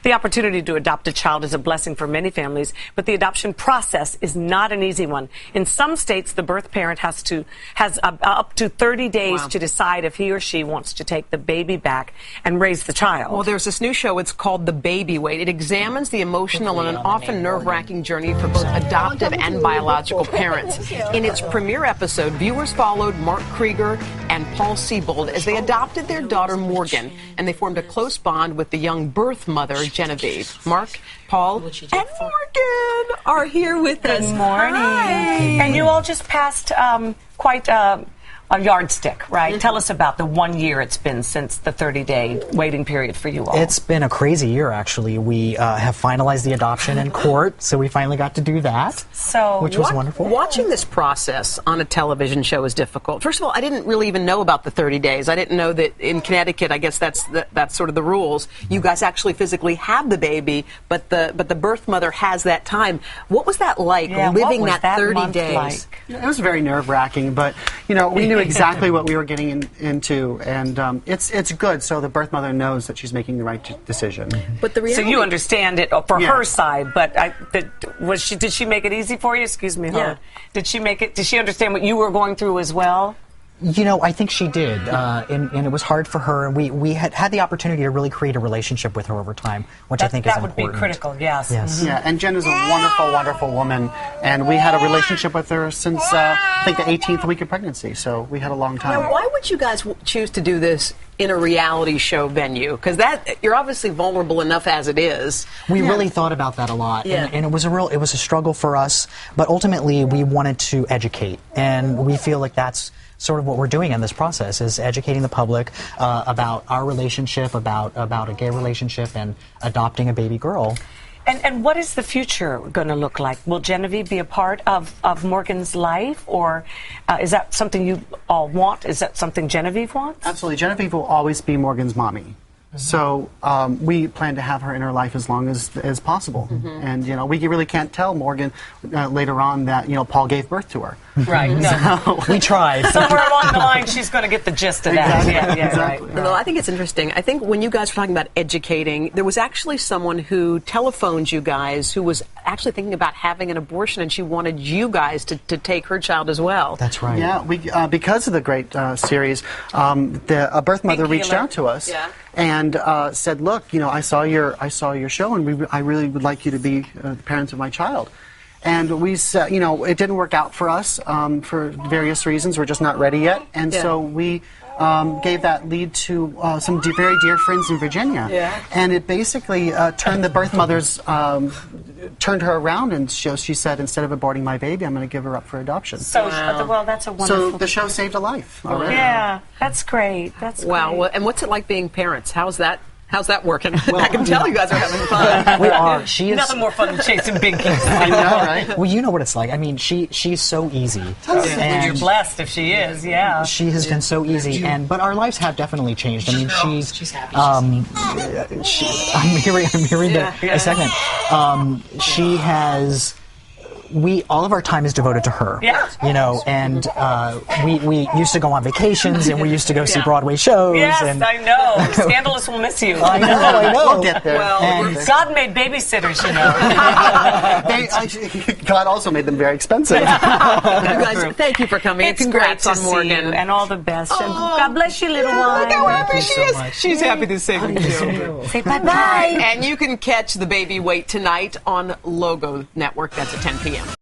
The opportunity to adopt a child is a blessing for many families, but the adoption process is not an easy one. In some states, the birth parent has up to 30 days to decide if he or she wants to take the baby back and raise the child. Well, there's this new show. It's called The Baby Wait. It examines the emotional and an often nerve-wracking journey for both adoptive and biological parents. In its premiere episode, viewers followed Mark Krieger and Paul Siebold as they adopted their daughter Morgan, and they formed a close bond with the young birth mother, Genevieve. Mark, Paul, and Morgan are here with us. Good morning. Hi. And you all just passed quite a yardstick, right? Tell us about the 1 year it's been since the 30-day waiting period for you all. It's been a crazy year, actually. We have finalized the adoption in court, so we finally got to do that, which was wonderful. Watching this process on a television show is difficult. First of all, I didn't really even know about the 30 days. I didn't know that in Connecticut, I guess that's sort of the rules. You guys actually physically have the baby, but the birth mother has that time. What was that like, living that 30 days? Like? It was very nerve-wracking, but, you know, we knew exactly what we were getting into, and it's good, so the birth mother knows that she's making the right decision. But the reality, so you understand it for her side, but did she make it easy for you? Excuse me, yeah. Did she understand what you were going through as well? You know, I think she did, and it was hard for her, and we had the opportunity to really create a relationship with her over time, which I think is important. That would be critical, yes. Yeah, and Jen is a wonderful, wonderful woman, and we had a relationship with her since, I think, the 18th week of pregnancy, so we had a long time. Now, why would you guys choose to do this in a reality show venue? Because you're obviously vulnerable enough as it is. We really thought about that a lot, and it was a struggle for us, but ultimately we wanted to educate, and we feel like that's sort of what we're doing in this process, is educating the public about our relationship, about a gay relationship, and adopting a baby girl. And what is the future going to look like? Will Genevieve be a part of Morgan's life, or is that something you all want? Is that something Genevieve wants? Absolutely. Genevieve will always be Morgan's mommy. So we plan to have her in her life as long as possible. And, you know, we really can't tell Morgan later on that, you know, Paul gave birth to her. Right. No. So we tried. Somewhere along the line, she's going to get the gist of that. Exactly. Yeah, Exactly. right. Well, I think it's interesting. I think when you guys were talking about educating, there was actually someone who telephoned you guys who was actually thinking about having an abortion, and she wanted you guys to take her child as well. That's right. Yeah, we because of the great series, a birth mother reached out to us and said, "Look, you know, I saw your show, and I really would like you to be the parents of my child." And we said, you know, it didn't work out for us for various reasons. We're just not ready yet, and so we gave that lead to some very dear friends in Virginia. Yeah. And it basically turned the birth mother's, turned her around, and she said, instead of aborting my baby, I'm going to give her up for adoption. So, well, that's a wonderful... So the show saved a life already. Yeah, that's great. That's great. Well, and what's it like being parents? How's that working? Well, I can tell you guys are having fun. We are. She is nothing more fun than chasing binkies. I know, right? Well, you know what it's like. I mean, she's so easy. And you're blessed if she is. Yeah. She has been so easy, but our lives have definitely changed. I mean, she's happy. I'm hearing the segment. She has. All of our time is devoted to her. Yeah. You know, and we used to go on vacations, and we used to go see Broadway shows. Yes, and I know. Scandalous will miss you. I know. We'll get there. Well, God made babysitters, you know. God also made them very expensive. You guys, thank you for coming. It's Congrats great on to Morgan. see you, and all the best. And God bless you, little one. Look how happy she is. much. She's happy to say thank you. Say bye-bye. And you can catch The Baby Wait tonight on Logo Network. That's at 10 p.m.